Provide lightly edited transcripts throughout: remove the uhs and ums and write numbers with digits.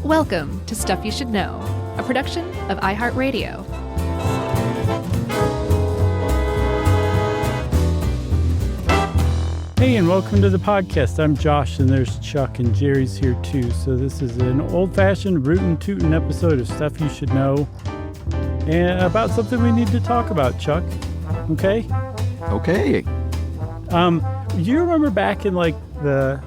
Welcome to Stuff You Should Know, a production of iHeartRadio. Hey, and welcome to the podcast. I'm Josh, and there's Chuck, and Jerry's here too. So this is an old-fashioned rootin' tootin' episode of Stuff You Should Know, and about something we need to talk about, Chuck. Okay? Okay. You remember back in the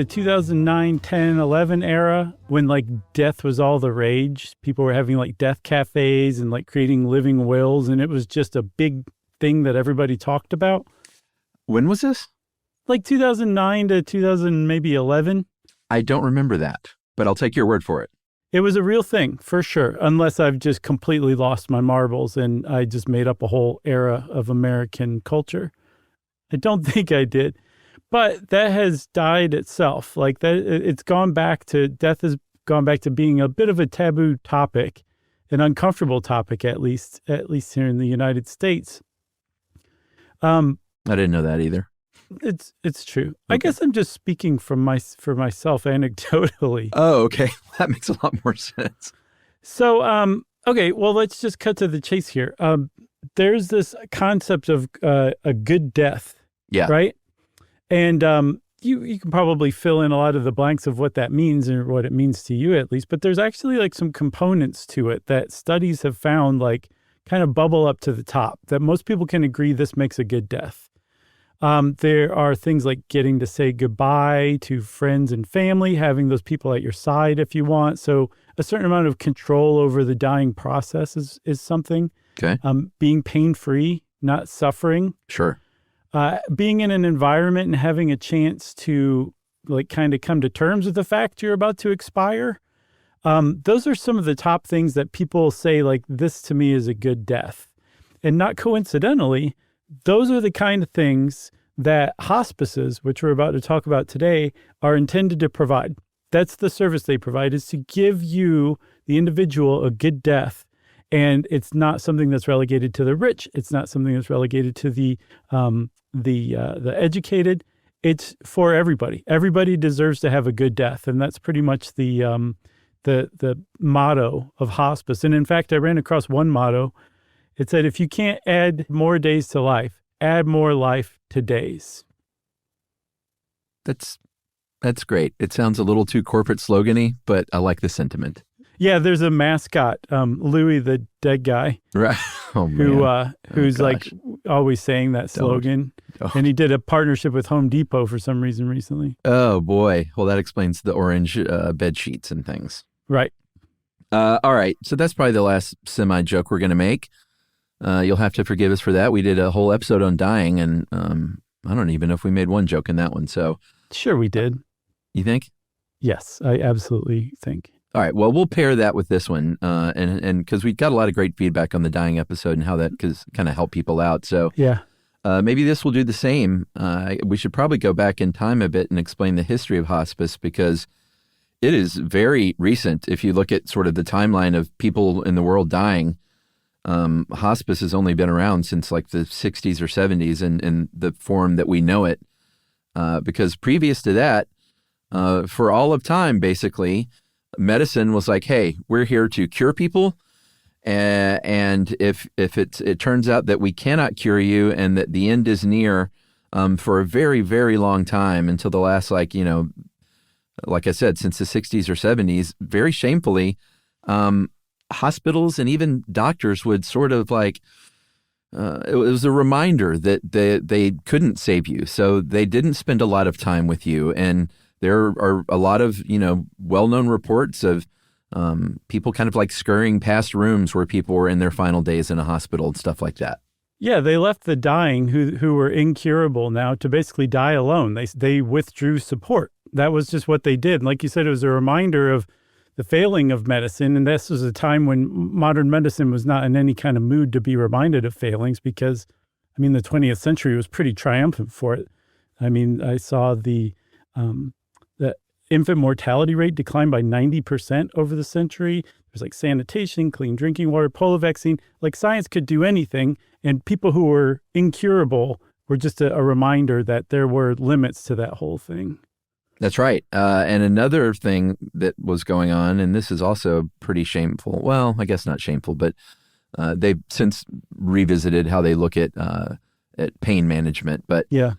2009, 10, 11 era when death was all the rage? People were having death cafes and creating living wills, and it was just a big thing that everybody talked about. When was this? 2009 to 2000, maybe 11. I don't remember that, but I'll take your word for it. It was a real thing, for sure, unless I've just completely lost my marbles and I just made up a whole era of American culture. I don't think I did. But that has died itself. It's gone back to, death has gone back to being a bit of a taboo topic, an uncomfortable topic, at least here in the United States. I didn't know that either. It's true. Okay. I guess I'm just speaking for myself anecdotally. Oh, okay. That makes a lot more sense. So, okay, well, let's just cut to the chase here. There's this concept of a good death. Yeah. Right? And you can probably fill in a lot of the blanks of what that means or what it means to you at least. But there's actually some components to it that studies have found kind of bubble up to the top that most people can agree this makes a good death. There are things like getting to say goodbye to friends and family, having those people at your side if you want. So a certain amount of control over the dying process is something. Okay. Being pain-free, not suffering. Sure. Being in an environment and having a chance to kind of come to terms with the fact you're about to expire. Those are some of the top things that people say, this to me is a good death. And not coincidentally, those are the kind of things that hospices, which we're about to talk about today, are intended to provide. That's the service they provide, is to give you, the individual, a good death. And it's not something that's relegated to the rich. It's not something that's relegated to the educated. It's for everybody. Everybody deserves to have a good death, and that's pretty much the motto of hospice. And in fact, I ran across one motto. It said, if you can't add more days to life, add more life to days. That's great. It sounds a little too corporate slogan-y, but I like the sentiment. Yeah, there's a mascot, Louis the dead guy, Right? Oh man, who's always saying that slogan. Don't. And he did a partnership with Home Depot for some reason recently. Oh boy. Well, that explains the orange bed sheets and things. Right. All right. So that's probably the last semi-joke we're going to make. You'll have to forgive us for that. We did a whole episode on dying, and I don't even know if we made one joke in that one. So sure we did. You think? Yes, I absolutely think. All right. Well, we'll pair that with this one, and because we got a lot of great feedback on the dying episode and how that kind of helped people out. So yeah, maybe this will do the same. We should probably go back in time a bit and explain the history of hospice, because it is very recent. If you look at sort of the timeline of people in the world dying, hospice has only been around since the 60s or 70s in the form that we know it. Because previous to that, for all of time, basically, medicine was hey, we're here to cure people. And if it turns out that we cannot cure you and that the end is near, for a very, very long time, until the last, like I said, since the 60s or 70s, very shamefully, hospitals and even doctors would sort of it was a reminder that they couldn't save you. So they didn't spend a lot of time with you. And there are a lot of, well-known reports of people kind of scurrying past rooms where people were in their final days in a hospital and stuff like that. Yeah, they left the dying who were incurable now to basically die alone. They withdrew support. That was just what they did. And like you said, it was a reminder of the failing of medicine. And this was a time when modern medicine was not in any kind of mood to be reminded of failings, because, the 20th century was pretty triumphant for it. I saw the infant mortality rate declined by 90% over the century. There's sanitation, clean drinking water, polio vaccine. Science could do anything. And people who were incurable were just a reminder that there were limits to that whole thing. That's right. And another thing that was going on, and this is also pretty shameful. Well, I guess not shameful, but they've since revisited how they look at pain management. But Yeah.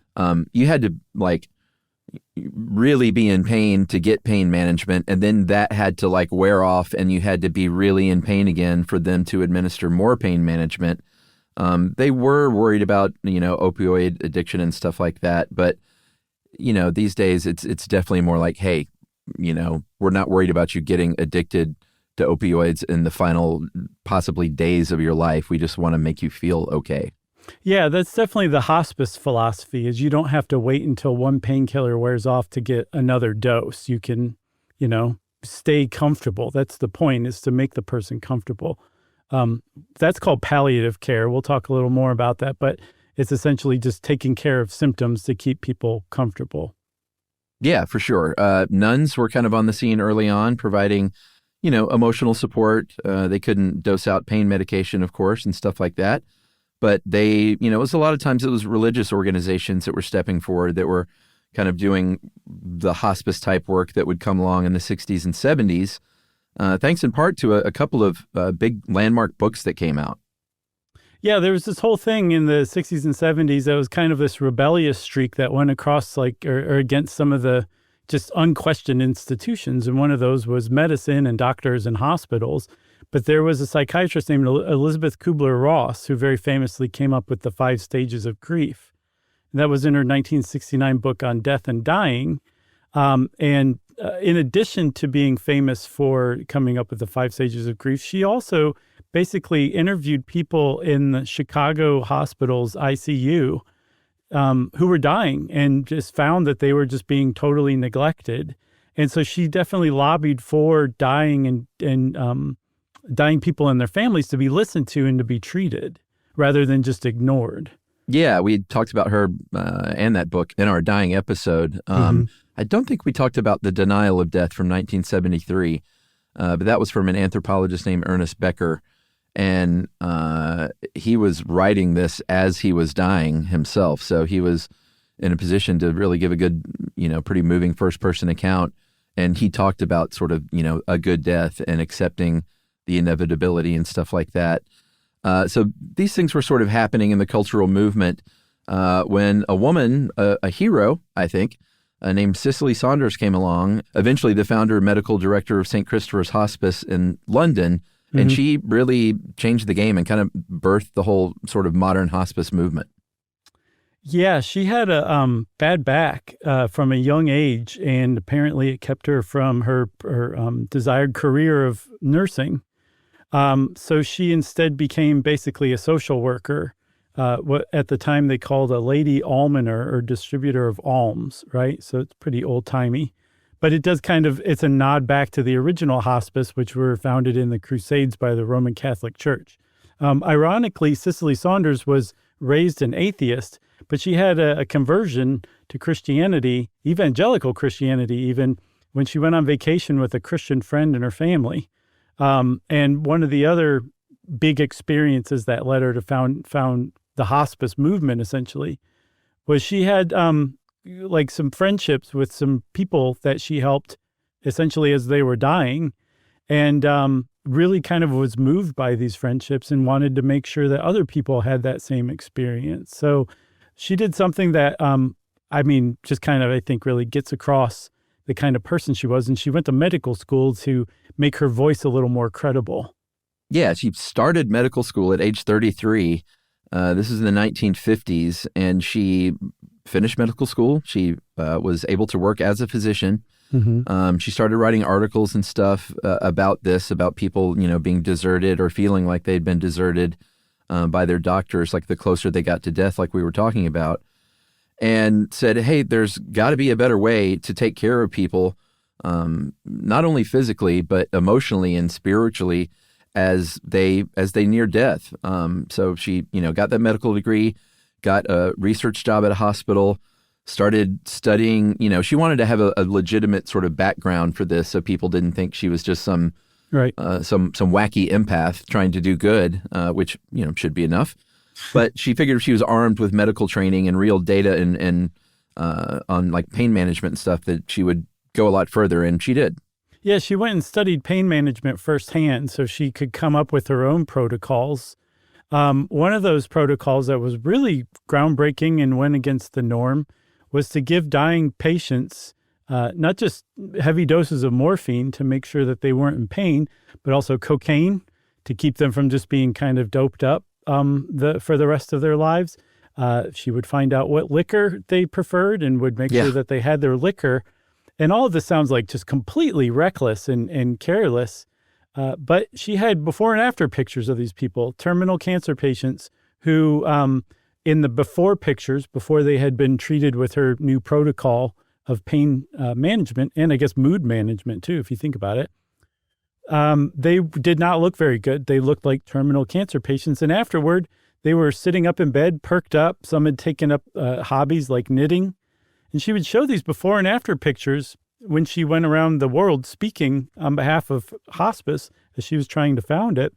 you had to really be in pain to get pain management, and then that had to wear off, and you had to be really in pain again for them to administer more pain management. They were worried about opioid addiction and stuff like that, but these days it's definitely more like, hey, we're not worried about you getting addicted to opioids in the final possibly days of your life. We just want to make you feel okay. Yeah, that's definitely the hospice philosophy, is you don't have to wait until one painkiller wears off to get another dose. You can, stay comfortable. That's the point, is to make the person comfortable. That's called palliative care. We'll talk a little more about that, but it's essentially just taking care of symptoms to keep people comfortable. Yeah, for sure. Nuns were kind of on the scene early on, providing, emotional support. They couldn't dose out pain medication, of course, and stuff like that. But they, it was a lot of times it was religious organizations that were stepping forward, that were kind of doing the hospice type work that would come along in the 60s and 70s, thanks in part to a couple of big landmark books that came out. Yeah, there was this whole thing in the 60s and 70s that was kind of this rebellious streak that went across or against some of the just unquestioned institutions. And one of those was medicine and doctors and hospitals. But there was a psychiatrist named Elizabeth Kubler-Ross who very famously came up with the 5 stages of grief. And that was in her 1969 book on death and dying. In addition to being famous for coming up with the 5 stages of grief, she also basically interviewed people in the Chicago hospital's ICU who were dying, and just found that they were just being totally neglected. And so she definitely lobbied for dying and dying people and their families to be listened to and to be treated rather than just ignored. Yeah, we talked about her and that book in our dying episode. I don't think we talked about The Denial of Death from 1973, but that was from an anthropologist named Ernest Becker. And he was writing this as he was dying himself. So he was in a position to really give a good, pretty moving first-person account. And he talked about sort of, a good death and accepting the inevitability and stuff like that. So these things were sort of happening in the cultural movement when a woman, a hero, I think, named Cicely Saunders came along, eventually the founder and medical director of St. Christopher's Hospice in London. And she really changed the game and kind of birthed the whole sort of modern hospice movement. Yeah, she had a bad back from a young age, and apparently it kept her from her desired career of nursing. So she instead became basically a social worker, what at the time they called a lady almoner or distributor of alms, right? So it's pretty old-timey. But it does it's a nod back to the original hospice, which were founded in the Crusades by the Roman Catholic Church. Ironically, Cicely Saunders was raised an atheist, but she had a conversion to Christianity, evangelical Christianity, even when she went on vacation with a Christian friend and her family. And one of the other big experiences that led her to found the hospice movement, essentially, was she had some friendships with some people that she helped essentially as they were dying, and really kind of was moved by these friendships and wanted to make sure that other people had that same experience. So she did something that, just kind of, I think, really gets across the kind of person she was. And she went to medical school to make her voice a little more credible. Yeah, she started medical school at age 33. This is in the 1950s, and she finished medical school. She was able to work as a physician. She started writing articles and stuff about this, about people, being deserted or feeling like they'd been deserted by their doctors, like the closer they got to death, like we were talking about, and said, hey, there's got to be a better way to take care of people, not only physically, but emotionally and spiritually as they near death. So she, got that medical degree, got a research job at a hospital, started studying, she wanted to have a legitimate sort of background for this, so people didn't think she was just some wacky empath trying to do good, which, should be enough. But she figured if she was armed with medical training and real data and on like pain management and stuff, that she would go a lot further, and she did. Yeah, she went and studied pain management firsthand so she could come up with her own protocols. One of those protocols that was really groundbreaking and went against the norm was to give dying patients not just heavy doses of morphine to make sure that they weren't in pain, but also cocaine to keep them from just being kind of doped up for the rest of their lives. She would find out what liquor they preferred and would make sure that they had their liquor. And all of this sounds like just completely reckless and careless. But she had before and after pictures of these people, terminal cancer patients who, in the before pictures, before they had been treated with her new protocol of pain management, and I guess mood management too, if you think about it, they did not look very good. They looked like terminal cancer patients. And afterward, they were sitting up in bed, perked up. Some had taken up hobbies like knitting. And she would show these before and after pictures when she went around the world speaking on behalf of Hospice as she was trying to found it.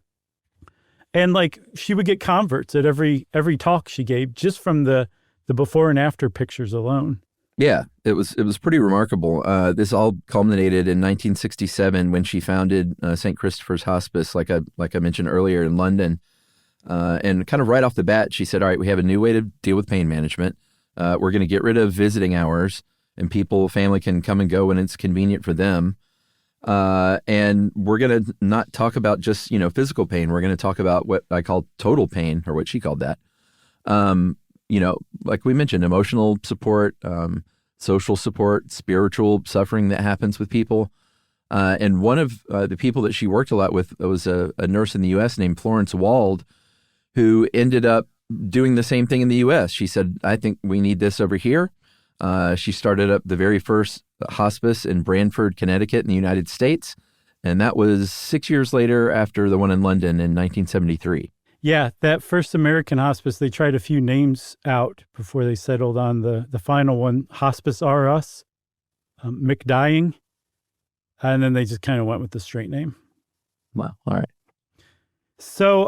And like she would get converts at every talk she gave just from the before and after pictures alone. Yeah, it was pretty remarkable. This all culminated in 1967 when she founded St. Christopher's Hospice, like I mentioned earlier, in London. And kind of right off the bat, she said, all right, we have a new way to deal with pain management. We're going to get rid of visiting hours, and family can come and go when it's convenient for them. And we're going to not talk about just, physical pain. We're going to talk about what I call total pain, or what she called that. Like we mentioned, emotional support, social support, spiritual suffering that happens with people. And one of the people that she worked a lot with was a nurse in the U.S. named Florence Wald, who ended up doing the same thing in the U.S. She said, I think we need this over here. She started up the very first hospice in Branford, Connecticut in the United States. And that was 6 years later after the one in London in 1973. Yeah, that first American hospice, they tried a few names out before they settled on the final one, Hospice R Us, McDying. And then they just kind of went with the straight name. Wow. All right. So,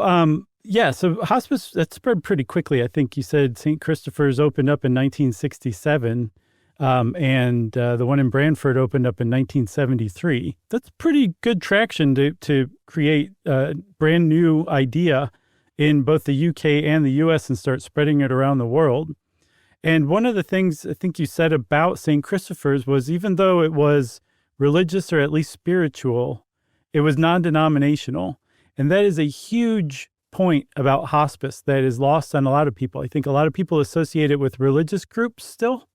so hospice, that spread pretty quickly. I think you said St. Christopher's opened up in 1967, and the one in Branford opened up in 1973. That's pretty good traction to create a brand new idea in both the UK and the US and start spreading it around the world. And one of the things I think you said about St. Christopher's was, even though it was religious or at least spiritual, it was non-denominational. And that is a huge point about hospice that is lost on a lot of people. I think a lot of people associate it with religious groups still.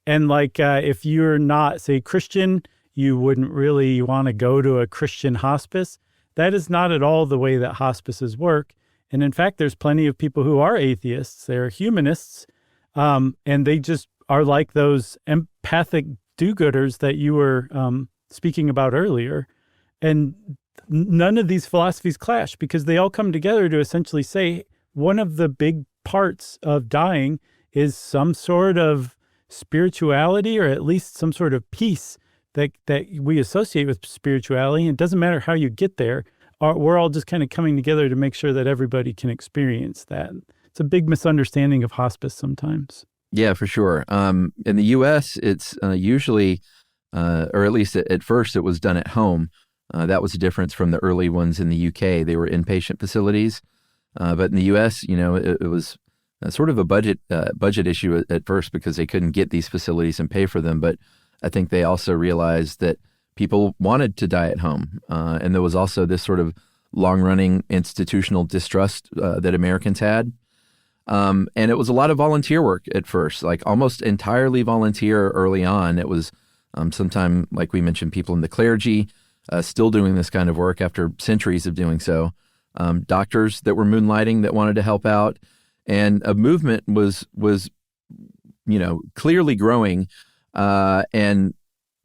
And if you're not, say, Christian, you wouldn't really want to go to a Christian hospice. That is not at all the way that hospices work. And in fact, there's plenty of people who are atheists. They're humanists, and they just are like those empathic do-gooders that you were speaking about earlier. And none of these philosophies clash because they all come together to essentially say one of the big parts of dying is some sort of spirituality, or at least some sort of peace that we associate with spirituality. It doesn't matter how you get there. We're all just kind of coming together to make sure that everybody can experience that. It's a big misunderstanding of hospice sometimes. Yeah, for sure. In the U.S., it's usually, or at least at first, it was done at home. That was a difference from the early ones in the U.K. They were inpatient facilities. But in the U.S., it was sort of a budget issue at first because they couldn't get these facilities and pay for them. But I think they also realized that people wanted to die at home. And there was also this sort of long-running institutional distrust that Americans had. And it was a lot of volunteer work at first, like almost entirely volunteer early on. It was sometime, like we mentioned, people in the clergy still doing this kind of work after centuries of doing so. Doctors that were moonlighting that wanted to help out. And a movement was clearly growing. And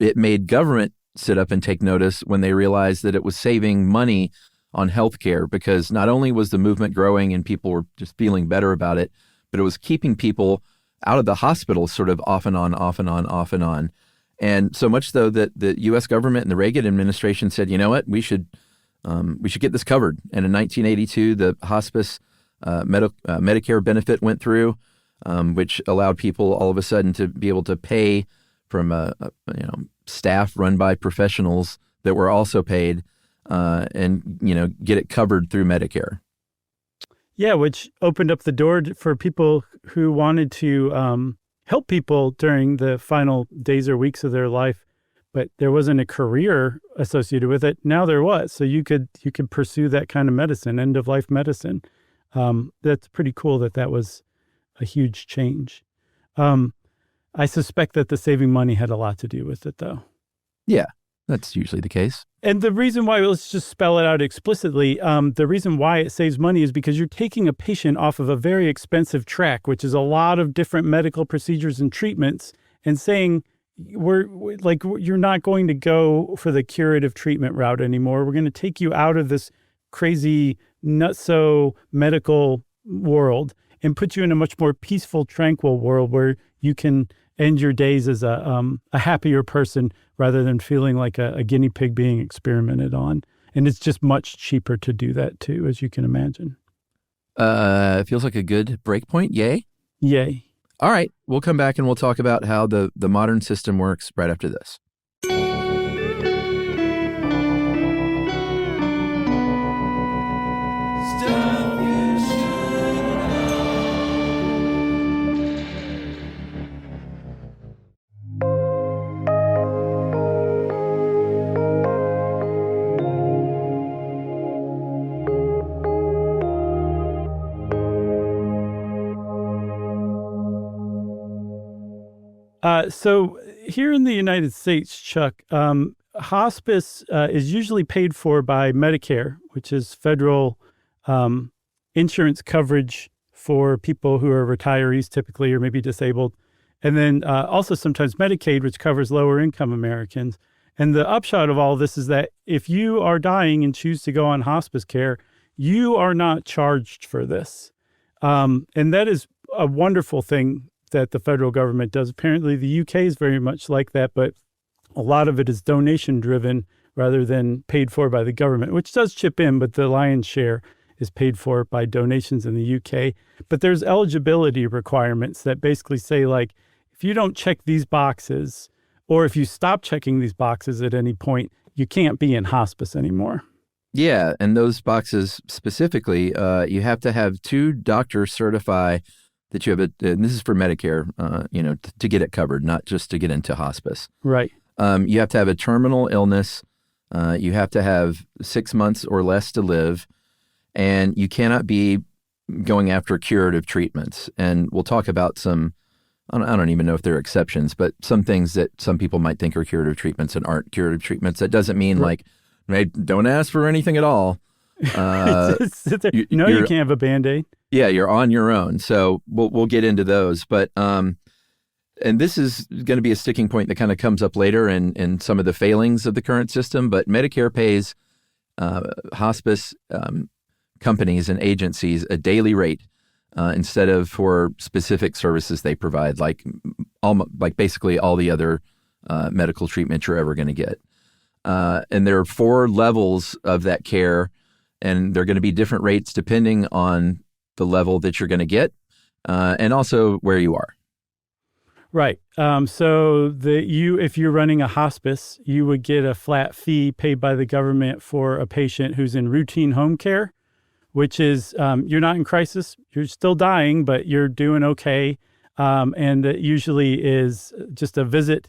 it made government sit up and take notice when they realized that it was saving money on healthcare, because not only was the movement growing and people were just feeling better about it, but it was keeping people out of the hospital sort of off and on, off and on, off and on. And so much so that the U.S. government and the Reagan administration said, you know what, we should get this covered. And in 1982, the hospice Medicare benefit went through. which allowed people all of a sudden to be able to pay from staff run by professionals that were also paid, and get it covered through Medicare. Yeah, which opened up the door for people who wanted to help people during the final days or weeks of their life, but there wasn't a career associated with it. Now there was, so you could pursue that kind of medicine, end of life medicine. That's pretty cool that was a huge change. I suspect that the saving money had a lot to do with it, though. Yeah, that's usually the case. And the reason why, let's just spell it out explicitly, the reason why it saves money is because you're taking a patient off of a very expensive track, which is a lot of different medical procedures and treatments, and saying, you're not going to go for the curative treatment route anymore. We're going to take you out of this crazy, nutso medical world and put you in a much more peaceful, tranquil world where you can end your days as a happier person rather than feeling like a guinea pig being experimented on. And it's just much cheaper to do that too, as you can imagine. It feels like a good break point. Yay. Yay. All right. We'll come back and we'll talk about how the modern system works right after this. So here in the United States, Chuck, hospice is usually paid for by Medicare, which is federal insurance coverage for people who are retirees typically or maybe disabled. And then also sometimes Medicaid, which covers lower income Americans. And the upshot of all of this is that if you are dying and choose to go on hospice care, you are not charged for this. And that is a wonderful thing that the federal government does. Apparently, the UK is very much like that, but a lot of it is donation driven rather than paid for by the government, which does chip in, but the lion's share is paid for by donations in the UK. But there's eligibility requirements that basically say, like, if you don't check these boxes, or if you stop checking these boxes at any point, you can't be in hospice anymore. Yeah, and those boxes specifically, you have to have 2 doctors certify that you have and this is for Medicare, to get it covered, not just to get into hospice. Right. You have to have a terminal illness. You have to have 6 months or less to live, and you cannot be going after curative treatments. And we'll talk about some, I don't even know if there are exceptions, but some things that some people might think are curative treatments and aren't curative treatments. That doesn't mean like, hey, don't ask for anything at all. You can't have a Band-Aid. Yeah, you're on your own. So we'll get into those. But and this is going to be a sticking point that kind of comes up later in some of the failings of the current system. But Medicare pays hospice companies and agencies a daily rate instead of for specific services they provide, like basically all the other medical treatment you're ever going to get. And there are 4 levels of that care, and they're going to be different rates depending on the level that you're going to get, and also where you are. Right. So if you're running a hospice, you would get a flat fee paid by the government for a patient who's in routine home care, which is you're not in crisis, you're still dying, but you're doing okay. And it usually is just a visit,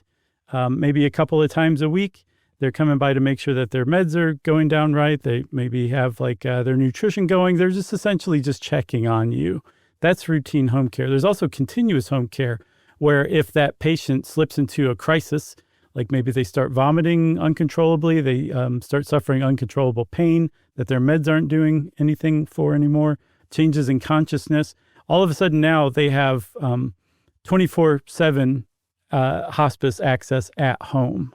maybe a couple of times a week. They're coming by to make sure that their meds are going down right. They maybe have their nutrition going. They're just essentially just checking on you. That's routine home care. There's also continuous home care, where if that patient slips into a crisis, like maybe they start vomiting uncontrollably, they start suffering uncontrollable pain that their meds aren't doing anything for anymore, changes in consciousness, all of a sudden now they have 24/7 hospice access at home.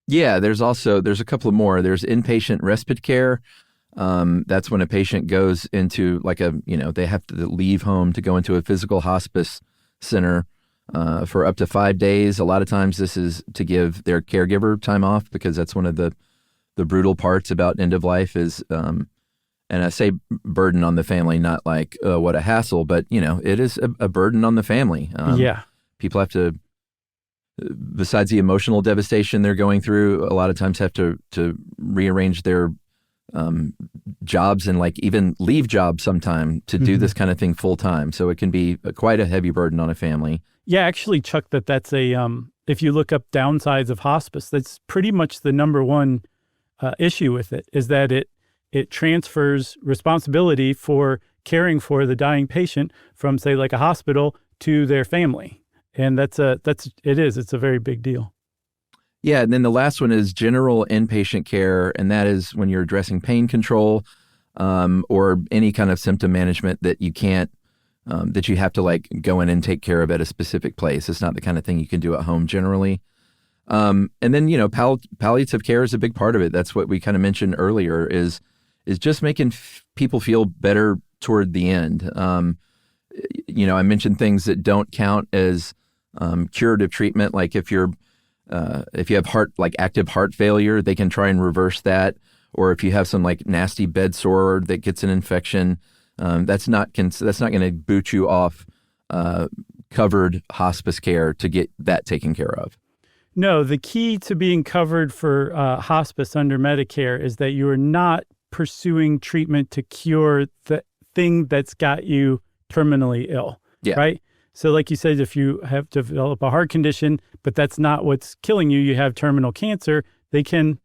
Yeah, there's a couple of more. There's inpatient respite care. That's when a patient goes into they have to leave home to go into a physical hospice center for up to 5 days. A lot of times this is to give their caregiver time off, because that's one of the brutal parts about end of life is, and And I say burden on the family, not like, what a hassle, but, it is a burden on the family. People have to, besides the emotional devastation they're going through, a lot of times have to rearrange their jobs and like even leave jobs sometime to do this kind of thing full time. So it can be quite a heavy burden on a family. Yeah, actually, Chuck, that's a, if you look up downsides of hospice, that's pretty much the number one issue with it, is that it transfers responsibility for caring for the dying patient from, say, like a hospital to their family. And it's a very big deal. Yeah, and then the last one is general inpatient care, and that is when you're addressing pain control or any kind of symptom management that you can't, that you have to like go in and take care of at a specific place. It's not the kind of thing you can do at home generally. And then, palliative care is a big part of it. That's what we kind of mentioned earlier is just making people feel better toward the end. I mentioned things that don't count as curative treatment, like if you have active heart failure, they can try and reverse that. Or if you have some like nasty bed sore that gets an infection, that's not going to boot you off covered hospice care to get that taken care of. No, the key to being covered for hospice under Medicare is that you are not pursuing treatment to cure the thing that's got you terminally ill, right? So like you said, if you have developed a heart condition, but that's not what's killing you, you have terminal cancer, they can,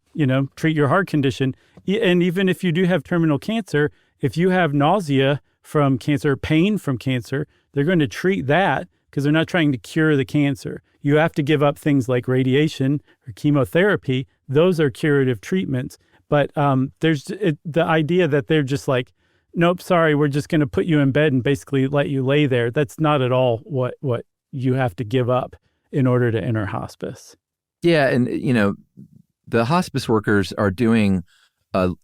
treat your heart condition. And even if you do have terminal cancer, if you have nausea from cancer, pain from cancer, they're going to treat that because they're not trying to cure the cancer. You have to give up things like radiation or chemotherapy. Those are curative treatments. But there's the idea that they're just like, nope, sorry, we're just going to put you in bed and basically let you lay there. That's not at all what you have to give up in order to enter hospice. Yeah, and the hospice workers are doing a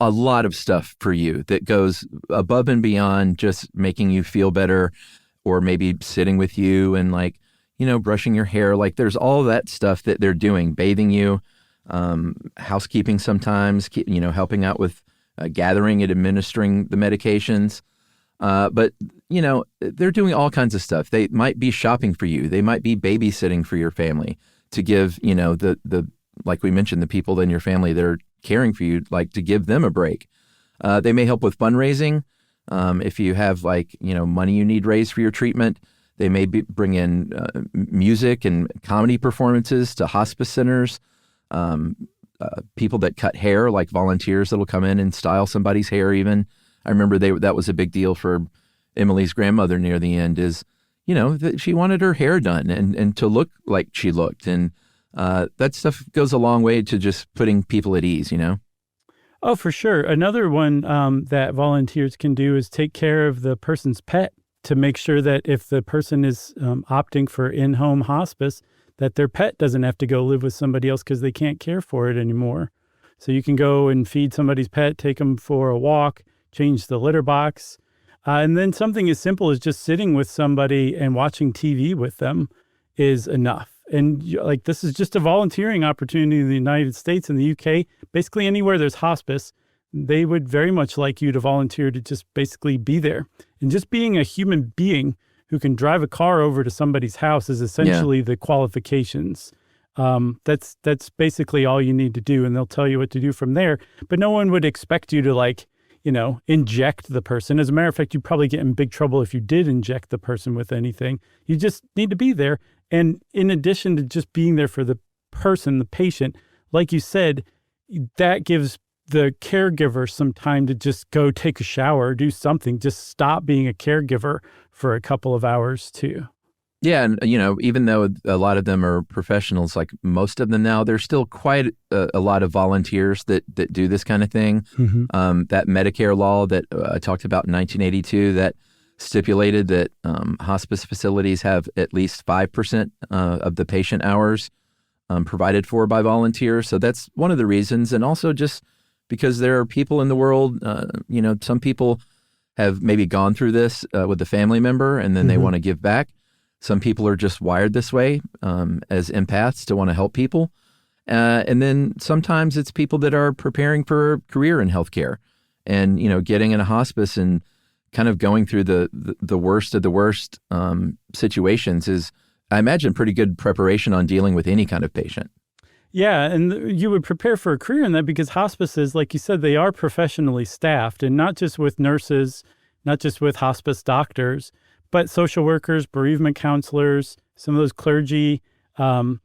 lot of stuff for you that goes above and beyond just making you feel better, or maybe sitting with you and like, brushing your hair. Like there's all that stuff that they're doing, bathing you, housekeeping sometimes, helping out with gathering and administering the medications. But, they're doing all kinds of stuff. They might be shopping for you. They might be babysitting for your family to give, the like we mentioned, the people in your family that are caring for you, like to give them a break. They may help with fundraising. If you have money you need raised for your treatment, they may bring in music and comedy performances to hospice centers. People that cut hair, like volunteers that'll come in and style somebody's hair even. I remember that was a big deal for Emily's grandmother near the end is, that she wanted her hair done and to look like she looked. And that stuff goes a long way to just putting people at ease, Oh, for sure. Another one that volunteers can do is take care of the person's pet to make sure that if the person is opting for in-home hospice, that their pet doesn't have to go live with somebody else because they can't care for it anymore. So you can go and feed somebody's pet, take them for a walk, change the litter box. And then something as simple as just sitting with somebody and watching TV with them is enough. And this is just a volunteering opportunity in the United States and the UK. Basically anywhere there's hospice, they would very much like you to volunteer to just basically be there. And just being a human being who can drive a car over to somebody's house is essentially the qualifications. That's basically all you need to do, and they'll tell you what to do from there. But no one would expect you to inject the person. As a matter of fact, you'd probably get in big trouble if you did inject the person with anything. You just need to be there. And in addition to just being there for the person, the patient, like you said, that gives the caregiver some time to just go take a shower, do something, just stop being a caregiver for a couple of hours too. Yeah. And, even though a lot of them are professionals, like most of them now, there's still quite a lot of volunteers that do this kind of thing. Mm-hmm. That Medicare law that I talked about in 1982 that stipulated that hospice facilities have at least 5% of the patient hours provided for by volunteers. So that's one of the reasons. And also just because there are people in the world, some people have maybe gone through this with a family member and then they want to give back. Some people are just wired this way as empaths to want to help people. And then sometimes it's people that are preparing for a career in healthcare. And, getting in a hospice and kind of going through the worst of the worst situations is, I imagine, pretty good preparation on dealing with any kind of patient. Yeah, and you would prepare for a career in that because hospices, like you said, they are professionally staffed, and not just with nurses, not just with hospice doctors, but social workers, bereavement counselors, some of those clergy, and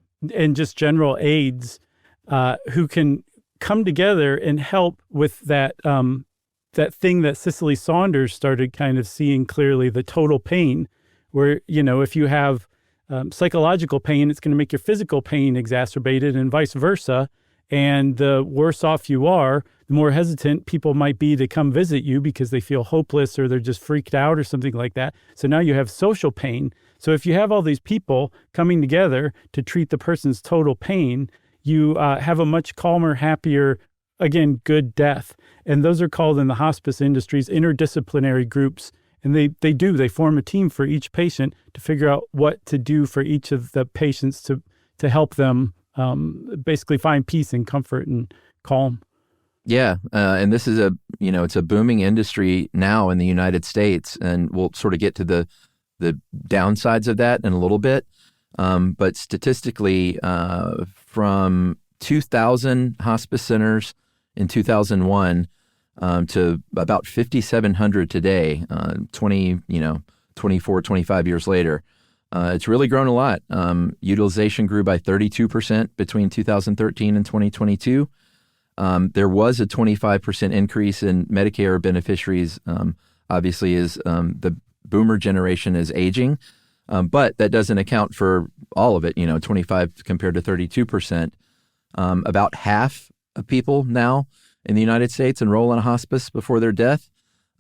just general aides who can come together and help with that that thing that Cicely Saunders started kind of seeing clearly, the total pain, where, if you have psychological pain, it's going to make your physical pain exacerbated and vice versa. And the worse off you are, the more hesitant people might be to come visit you because they feel hopeless or they're just freaked out or something like that. So now you have social pain. So if you have all these people coming together to treat the person's total pain, you have a much calmer, happier, again, good death. And those are called in the hospice industries interdisciplinary groups. And they form a team for each patient to figure out what to do for each of the patients to help them basically find peace and comfort and calm. Yeah. And this is it's a booming industry now in the United States. And we'll sort of get to the downsides of that in a little bit. But statistically, from 2,000 hospice centers in 2001 to about 5,700 today, 24, 25 years later, it's really grown a lot. Utilization grew by 32% between 2013 and 2022. There was a 25% increase in Medicare beneficiaries, obviously, as the boomer generation is aging. But that doesn't account for all of it, 25 compared to 32%. About half of people now in the United States enroll in a hospice before their death.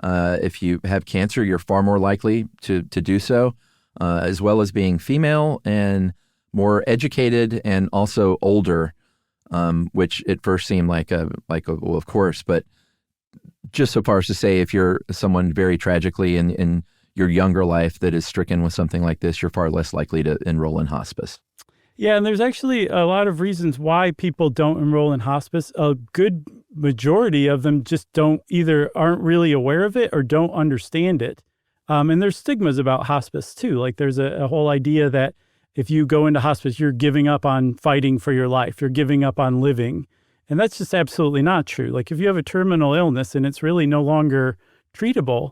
If you have cancer, you're far more likely to do so, as well as being female and more educated and also older, which at first seemed like well, of course, but just so far as to say, if you're someone very tragically in your younger life that is stricken with something like this, you're far less likely to enroll in hospice. Yeah, and there's actually a lot of reasons why people don't enroll in hospice. A good majority of them just aren't really aware of it or don't understand it. And there's stigmas about hospice too. Like there's a whole idea that if you go into hospice, you're giving up on fighting for your life. You're giving up on living. And that's just absolutely not true. Like if you have a terminal illness and it's really no longer treatable,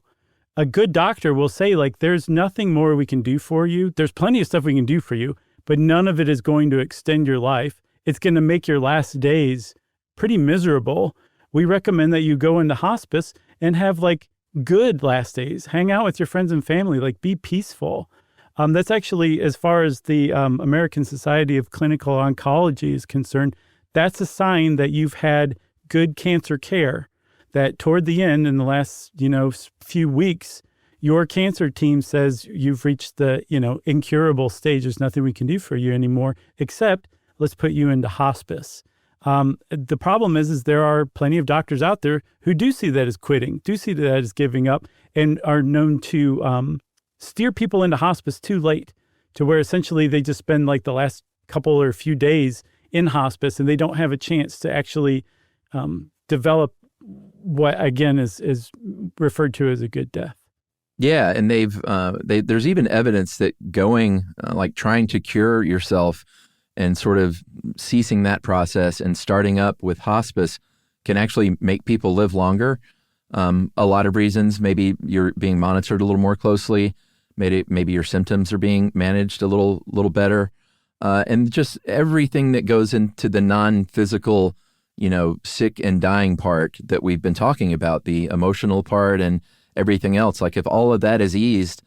a good doctor will say, like, there's nothing more we can do for you. There's plenty of stuff we can do for you, but none of it is going to extend your life. It's going to make your last days pretty miserable. We recommend that you go into hospice and have like good last days. Hang out with your friends and family, like be peaceful. That's actually, as far as the American Society of Clinical Oncology is concerned, that's a sign that you've had good cancer care. That toward the end, in the last, few weeks, your cancer team says you've reached the, incurable stage. There's nothing we can do for you anymore, except let's put you into hospice. The problem is there are plenty of doctors out there who do see that as quitting, do see that as giving up, and are known to steer people into hospice too late, to where essentially they just spend like the last couple or few days in hospice and they don't have a chance to actually develop what again is referred to as a good death. Yeah, and there's even evidence that going trying to cure yourself and sort of ceasing that process and starting up with hospice can actually make people live longer. A lot of reasons. Maybe you're being monitored a little more closely. Maybe your symptoms are being managed a little better, and just everything that goes into the non-physical, sick and dying part that we've been talking about, the emotional part and everything else. Like if all of that is eased,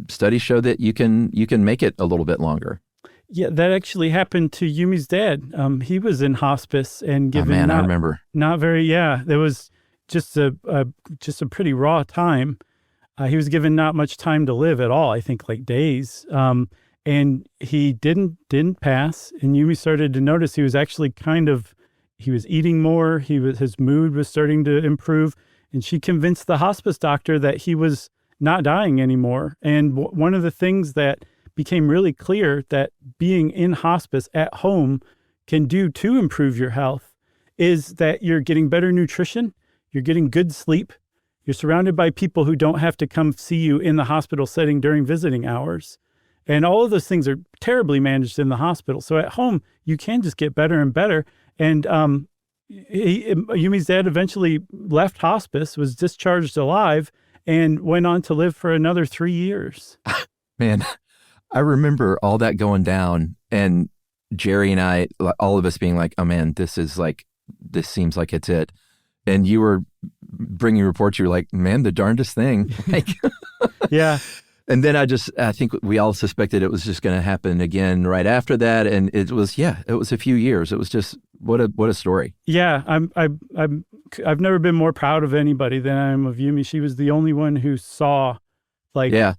studies show that you can make it a little bit longer. Yeah, that actually happened to Yumi's dad. He was in hospice and given I remember. Not very. Yeah, there was just a pretty raw time. He was given not much time to live at all. I think like days. And he didn't pass. And Yumi started to notice he was actually he was eating more. His mood was starting to improve. And she convinced the hospice doctor that he was not dying anymore. And one of the things that became really clear that being in hospice at home can do to improve your health is that you're getting better nutrition, You're getting good sleep. You're surrounded by people who don't have to come see you in the hospital setting during visiting hours. And all of those things are terribly managed in the hospital. So at home, you can just get better and better. And Yumi's dad eventually left hospice, was discharged alive, and went on to live for another 3 years. Man, I remember all that going down, and Jerry and I, all of us being like, oh man, this seems like it's it. And you were bringing reports, you were like, man, the darndest thing. Like, yeah. And then I think we all suspected it was just going to happen again right after that. And it was a few years. It was just, what a story. Yeah. I've never been more proud of anybody than I am of Yumi. She was the only one who saw,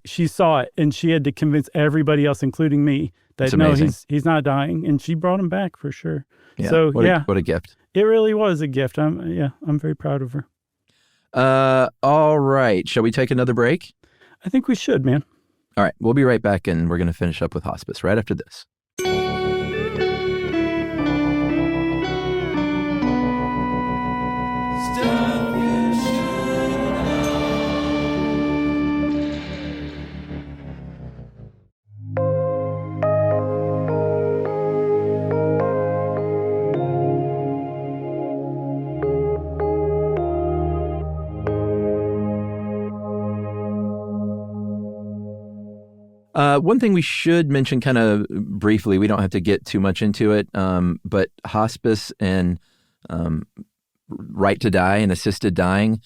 she saw it, and she had to convince everybody else, including me, that no, he's not dying. And she brought him back for sure. Yeah. So what a gift. It really was a gift. I'm very proud of her. All right. Shall we take another break? I think we should, man. All right. We'll be right back, and we're going to finish up with hospice right after this. One thing we should mention kind of briefly, we don't have to get too much into it, but hospice and right to die and assisted dying,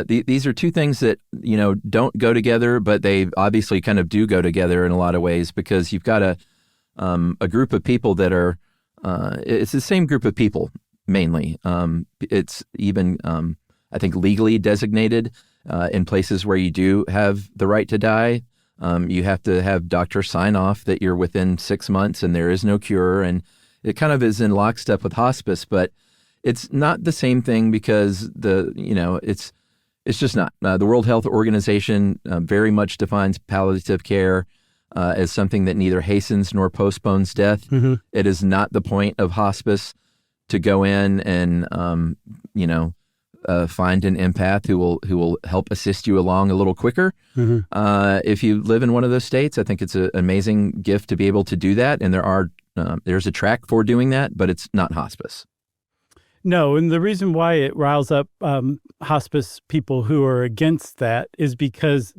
these are two things that, don't go together, but they obviously kind of do go together in a lot of ways, because you've got a group of people that are, it's the same group of people mainly. It's even, I think, legally designated in places where you do have the right to die. You have to have doctors sign off that you're within 6 months and there is no cure. And it kind of is in lockstep with hospice, but it's not the same thing, because it's just not. The World Health Organization very much defines palliative care as something that neither hastens nor postpones death. Mm-hmm. It is not the point of hospice to go in and, find an empath who will help assist you along a little quicker. Mm-hmm. If you live in one of those states, I think it's an amazing gift to be able to do that. And there's a track for doing that, but it's not hospice. No, and the reason why it riles up hospice people who are against that is because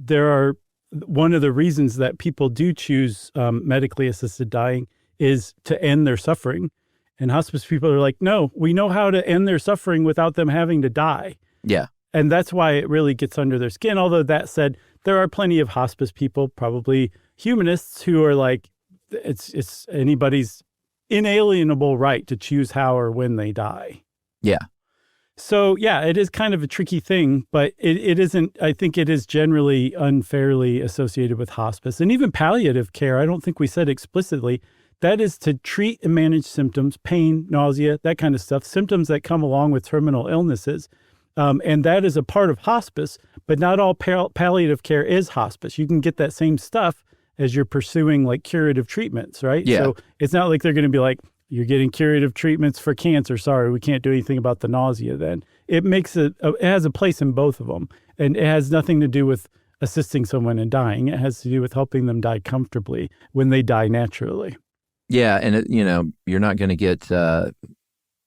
one of the reasons that people do choose medically assisted dying is to end their suffering. And hospice people are like, no, we know how to end their suffering without them having to die. Yeah. And that's why it really gets under their skin. Although that said, there are plenty of hospice people, probably humanists, who are like, it's anybody's inalienable right to choose how or when they die. Yeah. So, yeah, it is kind of a tricky thing, but it isn't, I think it is generally unfairly associated with hospice. And even palliative care, I don't think we said explicitly, that is to treat and manage symptoms, pain, nausea, that kind of stuff, symptoms that come along with terminal illnesses. And that is a part of hospice, but not all palliative care is hospice. You can get that same stuff as you're pursuing like curative treatments, right? Yeah. So it's not like they're going to be like, you're getting curative treatments for cancer. Sorry, we can't do anything about the nausea then. It has a place in both of them. And it has nothing to do with assisting someone in dying. It has to do with helping them die comfortably when they die naturally. Yeah, and you're not going to get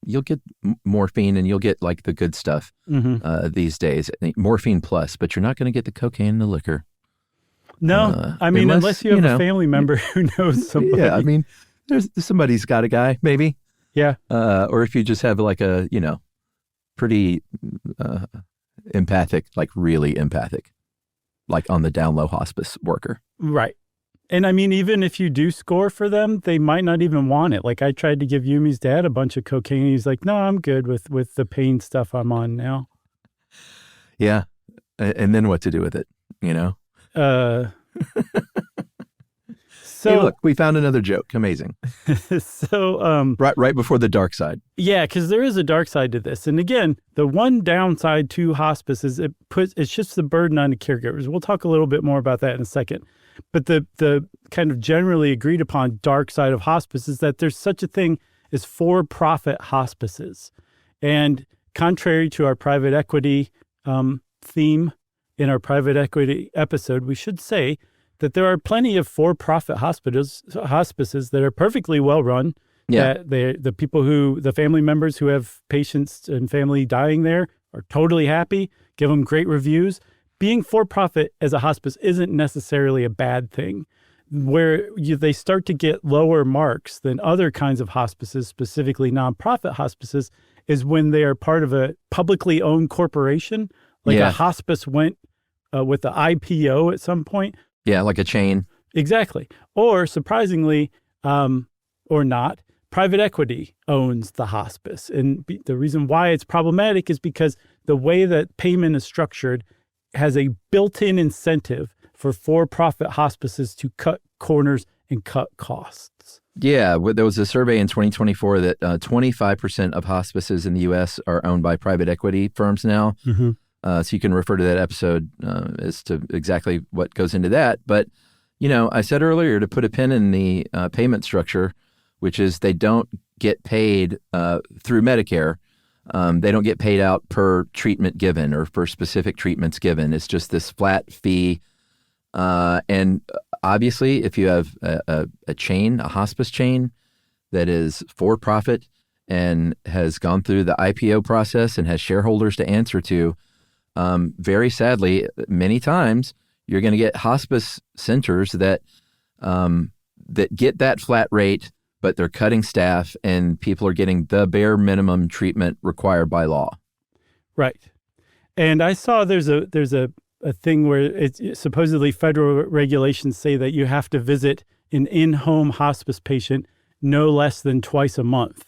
you'll get morphine and you'll get like the good stuff these days, morphine plus, but you're not going to get the cocaine and the liquor. No, unless you have a family member who knows somebody. Yeah, there's somebody's got a guy, maybe. Yeah, or if you just have like a pretty empathic, like really empathic, like on the down low hospice worker, right. And even if you do score for them, they might not even want it. Like I tried to give Yumi's dad a bunch of cocaine. He's like, no, I'm good with the pain stuff I'm on now. Yeah. And then what to do with it, So hey, look, we found another joke. Amazing. So right before the dark side. Yeah, because there is a dark side to this. And again, the one downside to hospice is it shifts the burden on the caregivers. We'll talk a little bit more about that in a second. But the kind of generally agreed upon dark side of hospice is that there's such a thing as for-profit hospices. And contrary to our private equity theme in our private equity episode, we should say that there are plenty of for-profit hospices that are perfectly well run. Yeah. That the family members who have patients and family dying there are totally happy, give them great reviews. Being for-profit as a hospice isn't necessarily a bad thing. Where they start to get lower marks than other kinds of hospices, specifically nonprofit hospices, is when they are part of a publicly owned corporation. Like a hospice went with the IPO at some point. Yeah, like a chain. Exactly. Or surprisingly, or not, private equity owns the hospice. And the reason why it's problematic is because the way that payment is structured has a built-in incentive for-profit hospices to cut corners and cut costs. Yeah, there was a survey in 2024 that 25% of hospices in the U.S. are owned by private equity firms now. Mm-hmm. So you can refer to that episode as to exactly what goes into that. But, I said earlier to put a pin in the payment structure, which is they don't get paid through Medicare. They don't get paid out per treatment given or for specific treatments given. It's just this flat fee. And obviously, if you have a chain, a hospice chain that is for profit and has gone through the IPO process and has shareholders to answer to, very sadly, many times you're going to get hospice centers that get that flat rate, but they're cutting staff and people are getting the bare minimum treatment required by law. Right. And I saw there's a thing where it's supposedly federal regulations say that you have to visit an in-home hospice patient no less than twice a month.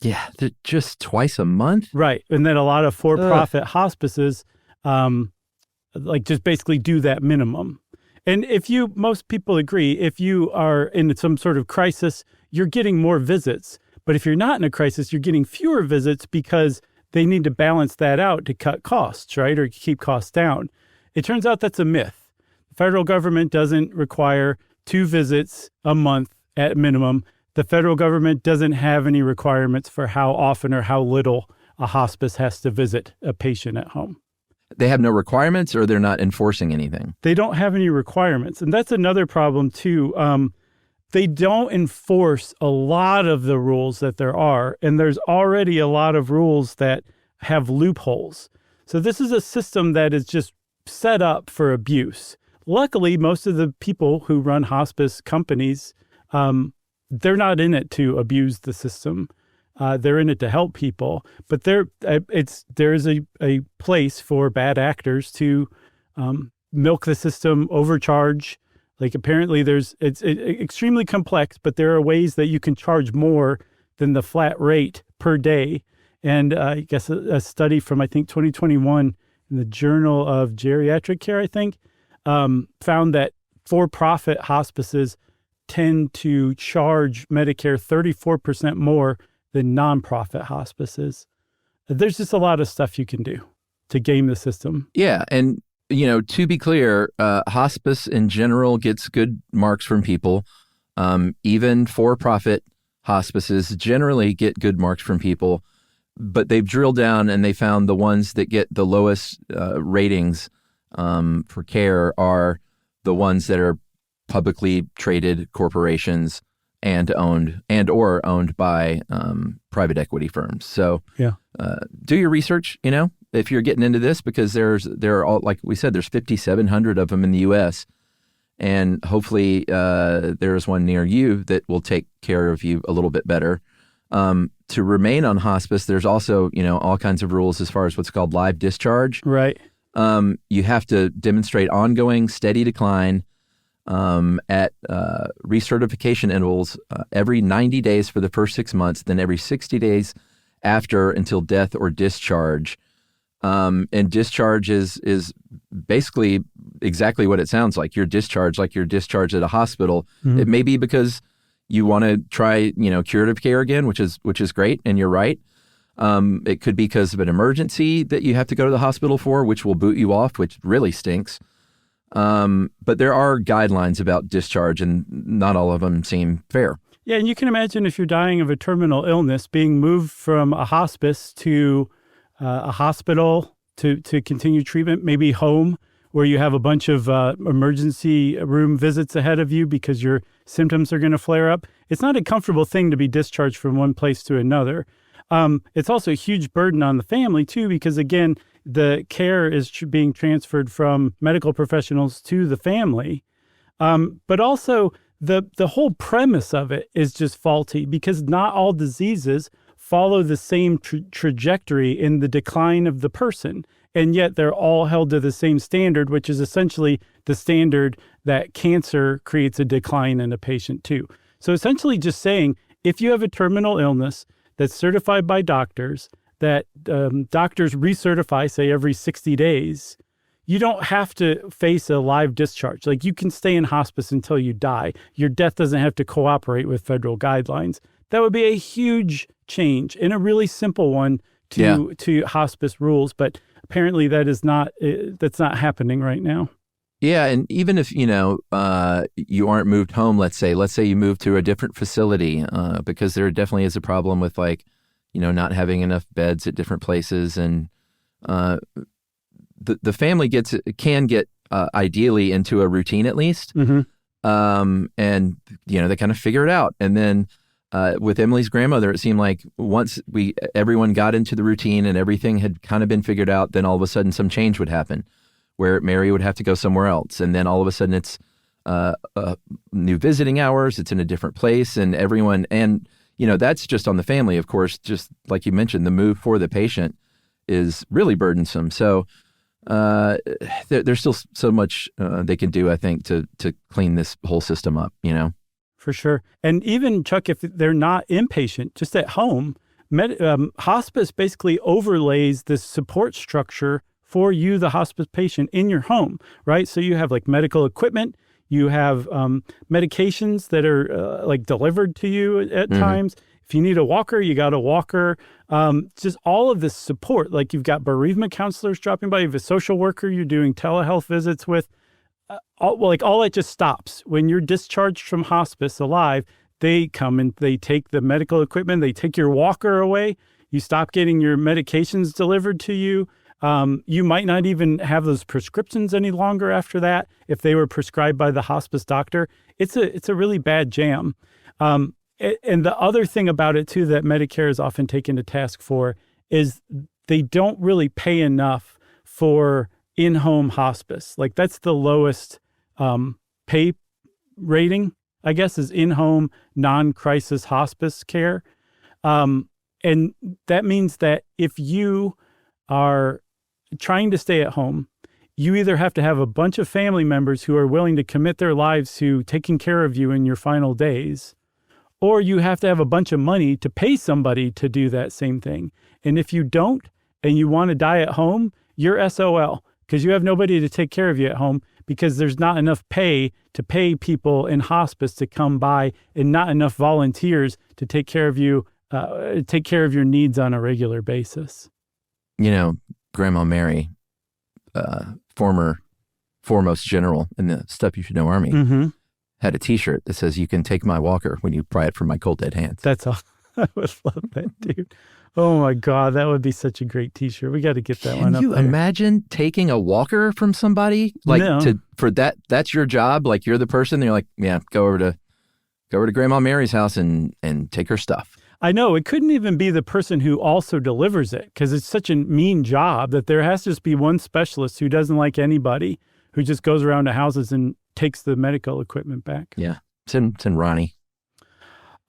Yeah, just twice a month? Right. And then a lot of for-profit hospices just basically do that minimum. And most people agree, if you are in some sort of crisis, you're getting more visits. But if you're not in a crisis, you're getting fewer visits because they need to balance that out to cut costs, right? Or keep costs down. It turns out that's a myth. The federal government doesn't require 2 visits a month at minimum. The federal government doesn't have any requirements for how often or how little a hospice has to visit a patient at home. They have no requirements, or they're not enforcing anything? They don't have any requirements. And that's another problem, too. They don't enforce a lot of the rules that there are. And there's already a lot of rules that have loopholes. So this is a system that is just set up for abuse. Luckily, most of the people who run hospice companies, they're not in it to abuse the system. They're in it to help people. But there is a place for bad actors to milk the system, overcharge. Like apparently it's extremely complex, but there are ways that you can charge more than the flat rate per day. And I guess a study from, I think, 2021 in the Journal of Geriatric Care, I think, found that for-profit hospices tend to charge Medicare 34% more than nonprofit hospices. There's just a lot of stuff you can do to game the system. Yeah, and to be clear, hospice in general gets good marks from people. Even for-profit hospices generally get good marks from people. But they've drilled down and they found the ones that get the lowest ratings for care are the ones that are publicly traded corporations and owned by private equity firms. So do your research, if you're getting into this, because there are all, like we said, there's 5,700 of them in the U.S. And hopefully there's one near you that will take care of you a little bit better. To remain on hospice, there's also, all kinds of rules as far as what's called live discharge. Right. You have to demonstrate ongoing steady decline at recertification intervals every 90 days for the first 6 months, then every 60 days after until death or discharge. And discharge is basically exactly what it sounds like. You're discharged like you're discharged at a hospital. Mm-hmm. It may be because you want to try, curative care again, which is great, and you're right. It could be because of an emergency that you have to go to the hospital for, which will boot you off, which really stinks. But there are guidelines about discharge, and not all of them seem fair. Yeah, and you can imagine if you're dying of a terminal illness, being moved from a hospice to a hospital to continue treatment, maybe home where you have a bunch of emergency room visits ahead of you because your symptoms are going to flare up. It's not a comfortable thing to be discharged from one place to another. It's also a huge burden on the family, too, because, again, the care is being transferred from medical professionals to the family. But also, the whole premise of it is just faulty because not all diseases follow the same trajectory in the decline of the person. And yet they're all held to the same standard, which is essentially the standard that cancer creates a decline in a patient too. So essentially just saying, if you have a terminal illness that's certified by doctors, that doctors recertify, say, every 60 days, you don't have to face a live discharge. Like, you can stay in hospice until you die. Your death doesn't have to cooperate with federal guidelines. That would be a huge change and a really simple one to hospice rules. But apparently that's not happening right now. Yeah, and even if, you aren't moved home, let's say you move to a different facility, because there definitely is a problem with, like, not having enough beds at different places, and the family can get ideally into a routine at least, and they kind of figure it out, and then with Emily's grandmother, it seemed like once everyone got into the routine and everything had kind of been figured out, then all of a sudden some change would happen, where Mary would have to go somewhere else, and then all of a sudden it's new visiting hours, it's in a different place, and everyone, and that's just on the family, of course. Just like you mentioned, the move for the patient is really burdensome. So there's still so much they can do, I think, to clean this whole system up, For sure. And even, Chuck, if they're not inpatient, just at home, hospice basically overlays this support structure for you, the hospice patient, in your home, right? So you have like medical equipment, you have medications that are like delivered to you at times. If you need a walker, you got a walker. Just all of this support. Like, you've got bereavement counselors dropping by, you have a social worker you're doing telehealth visits with. All that just stops. When you're discharged from hospice alive, they come and they take the medical equipment, they take your walker away. You stop getting your medications delivered to you. You might not even have those prescriptions any longer after that if they were prescribed by the hospice doctor. It's a really bad jam. And the other thing about it, too, that Medicare is often taken to task for is they don't really pay enough for in-home hospice. Like, that's the lowest pay rating, I guess, is in-home non-crisis hospice care. And that means that if you are trying to stay at home, you either have to have a bunch of family members who are willing to commit their lives to taking care of you in your final days, or you have to have a bunch of money to pay somebody to do that same thing. And if you don't, and you want to die at home, you're SOL, because you have nobody to take care of you at home, because there's not enough pay to pay people in hospice to come by, and not enough volunteers to take care of you, take care of your needs on a regular basis. Grandma Mary, former foremost general in the Stuff You Should Know Army, had a T-shirt that says, "You can take my walker when you pry it from my cold dead hands." That's all. I would love that, dude. Oh my God, that would be such a great T-shirt. We got to get that one up there. Can you imagine taking a walker from somebody? That's your job. Like, you're the person. You're like, yeah, go over to Grandma Mary's house and take her stuff. I know. It couldn't even be the person who also delivers it, because it's such a mean job that there has to just be one specialist who doesn't like anybody, who just goes around to houses and takes the medical equipment back. Yeah. Send Ronnie.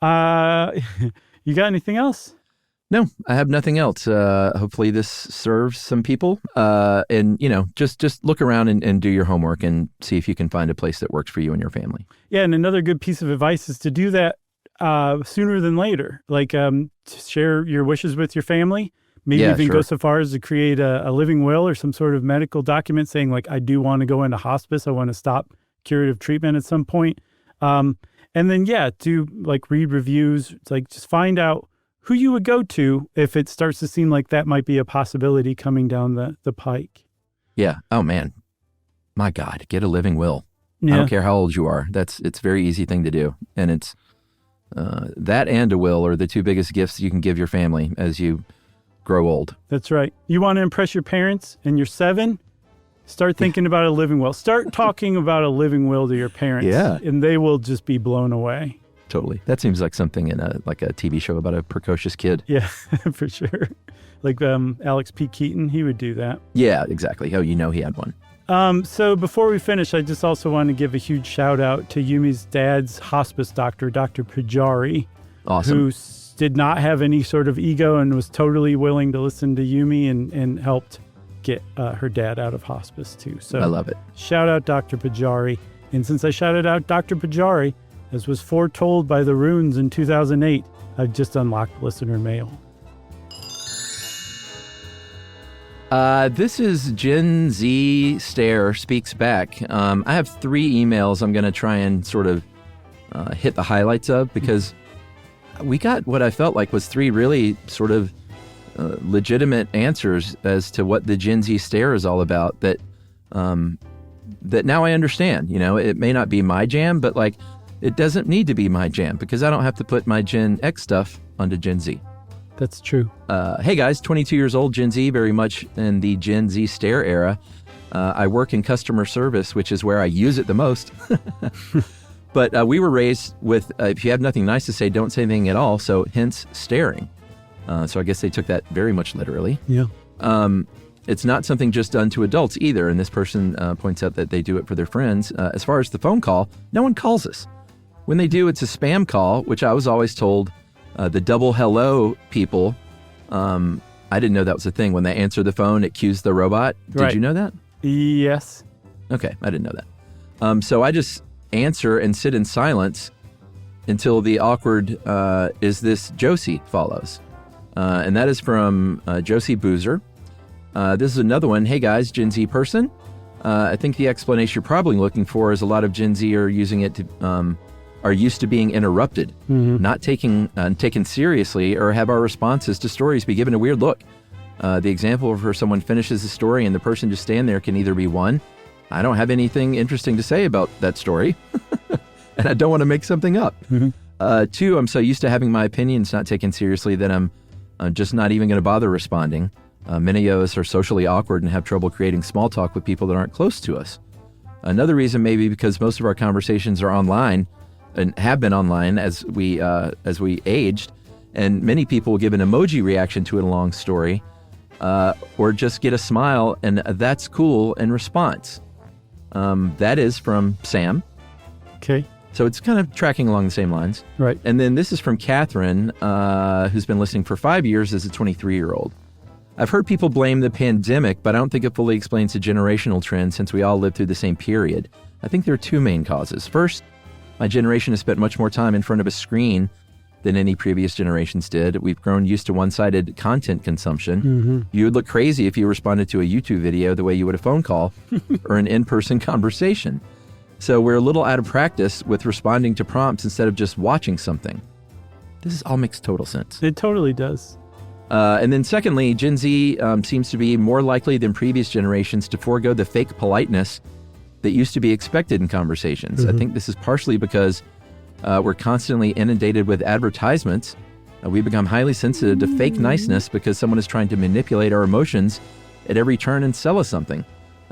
You got anything else? No, I have nothing else. Hopefully this serves some people. And, just look around and do your homework and see if you can find a place that works for you and your family. Yeah, and another good piece of advice is to do that sooner than later. Like, share your wishes with your family. Maybe even go so far as to create a living will or some sort of medical document saying, like, I do want to go into hospice. I want to stop curative treatment at some point. And then, do like read reviews. It's like, just find out who you would go to if it starts to seem like that might be a possibility coming down the pike. Yeah. Oh, man. My God, get a living will. Yeah. I don't care how old you are. It's a very easy thing to do. And it's that and a will are the two biggest gifts you can give your family as you grow old. That's right. You want to impress your parents and you're 7? Start thinking about a living will. Start talking about a living will to your parents. Yeah. And they will just be blown away. Totally. That seems like something in a TV show about a precocious kid. Yeah, for sure. Like Alex P. Keaton, he would do that. Yeah, exactly. Oh, he had one. So before we finish, I just also want to give a huge shout out to Yumi's dad's hospice doctor, Dr. Pujari. Awesome. Who did not have any sort of ego and was totally willing to listen to Yumi and helped get her dad out of hospice too. So I love it. Shout out Dr. Pujari. And since I shouted out Dr. Pujari, as was foretold by the runes in 2008, I've just unlocked listener mail. This is Gen Z Stare Speaks Back. I have 3 emails I'm going to try and sort of hit the highlights of because we got what I felt like was 3 really sort of legitimate answers as to what the Gen Z Stare is all about that now I understand. It may not be my jam, but like it doesn't need to be my jam because I don't have to put my Gen X stuff onto Gen Z. That's true. Hey guys, 22 years old, Gen Z, very much in the Gen Z Stare era. I work in customer service, which is where I use it the most. But we were raised with, if you have nothing nice to say, don't say anything at all. So hence staring. So I guess they took that very much literally. Yeah. It's not something just done to adults either. And this person points out that they do it for their friends. As far as the phone call, no one calls us. When they do, it's a spam call, which I was always told the double hello people. I didn't know that was a thing. When they answer the phone, it cues the robot. Did you know that? Yes. Okay, I didn't know that. So I just answer and sit in silence until the awkward is this Josie follows. And that is from Josie Boozer. This is another one. Hey guys, Gen Z person. I think the explanation you're probably looking for is a lot of Gen Z are using it to are used to being interrupted, not taken seriously, or have our responses to stories be given a weird look. The example of where someone finishes a story and the person just stand there can either be 1, I don't have anything interesting to say about that story, and I don't want to make something up. 2, I'm so used to having my opinions not taken seriously that I'm just not even going to bother responding. Many of us are socially awkward and have trouble creating small talk with people that aren't close to us. Another reason may be because most of our conversations are online and have been online as we aged, and many people will give an emoji reaction to a long story, or just get a smile and that's cool in response. That is from Sam. Okay. So it's kind of tracking along the same lines. Right. And then this is from Catherine, who's been listening for 5 years as a 23-year-old. I've heard people blame the pandemic, but I don't think it fully explains the generational trend since we all lived through the same period. I think there are 2 main causes. First, my generation has spent much more time in front of a screen than any previous generations did. We've grown used to one-sided content consumption. You would look crazy if you responded to a YouTube video the way you would a phone call or an in-person conversation. So we're a little out of practice with responding to prompts instead of just watching something. This all makes total sense. It totally does. And then secondly, Gen Z seems to be more likely than previous generations to forego the fake politeness that used to be expected in conversations. I think this is partially because we're constantly inundated with advertisements. We become highly sensitive to fake niceness because someone is trying to manipulate our emotions at every turn and sell us something.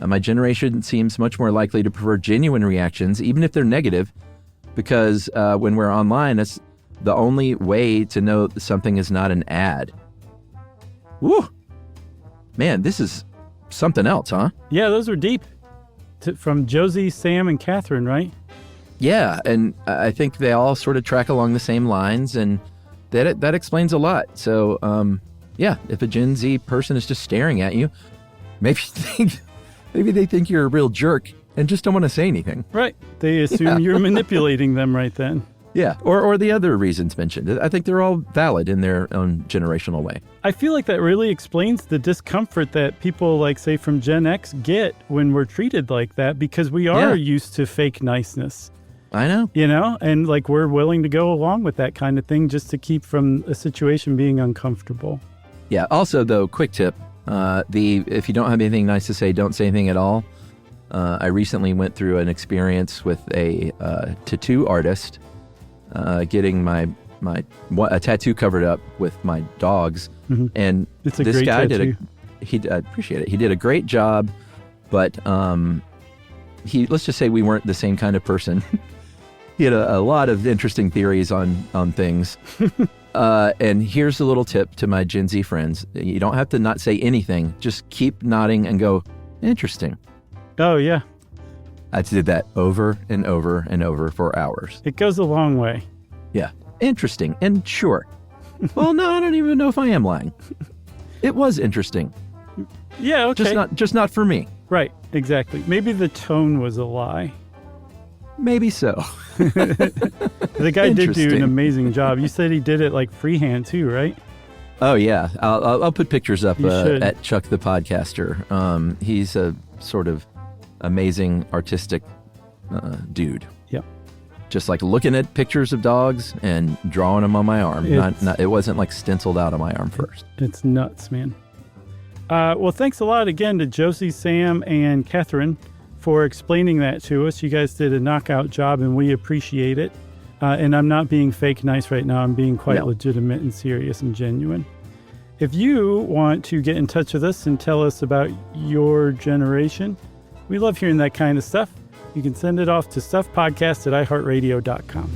My generation seems much more likely to prefer genuine reactions, even if they're negative, because when we're online, it's the only way to know something is not an ad. Woo! Man, this is something else, huh? Yeah, those were deep. From Josie, Sam, and Catherine, right? Yeah, and I think they all sort of track along the same lines, and that explains a lot. So, yeah, if a Gen Z person is just staring at you, maybe they think you're a real jerk and just don't want to say anything. Right. They assume you're manipulating them right then. Yeah, or the other reasons mentioned. I think they're all valid in their own generational way. I feel like that really explains the discomfort that people like, say, from Gen X get when we're treated like that, because we are used to fake niceness. I know. You know, and like we're willing to go along with that kind of thing just to keep from a situation being uncomfortable. Yeah, also, though, quick tip, if you don't have anything nice to say, don't say anything at all. I recently went through an experience with a tattoo artist, getting my a tattoo covered up with my dogs. Mm-hmm. And it's a this great guy tattoo. I appreciate it. He did a great job, but let's just say we weren't the same kind of person. He had a lot of interesting theories on things. And here's a little tip to my Gen Z friends. You don't have to not say anything. Just keep nodding and go, interesting. Oh, yeah. I did that over and over and over for hours. It goes a long way. Yeah. Interesting. And sure. Well, no, I don't even know if I am lying. It was interesting. Yeah, okay. Just not for me. Right, exactly. Maybe the tone was a lie. Maybe so. The guy did do an amazing job. You said he did it like freehand too, right? Oh, yeah. I'll put pictures up at Chuck the Podcaster. He's a sort of amazing artistic dude. Yep. Just like looking at pictures of dogs and drawing them on my arm. It wasn't like stenciled out on my arm first. It's nuts, man. Well, thanks a lot again to Josie, Sam, and Catherine for explaining that to us. You guys did a knockout job, and we appreciate it. And I'm not being fake nice right now. I'm being quite legitimate and serious and genuine. If you want to get in touch with us and tell us about your generation, we love hearing that kind of stuff. You can send it off to stuffpodcast@iheartradio.com.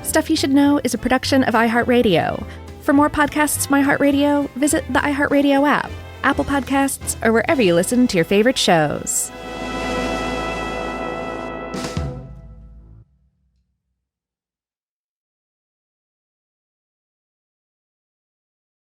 Stuff You Should Know is a production of iHeartRadio. For more podcasts from iHeartRadio, visit the iHeartRadio app, Apple Podcasts, or wherever you listen to your favorite shows.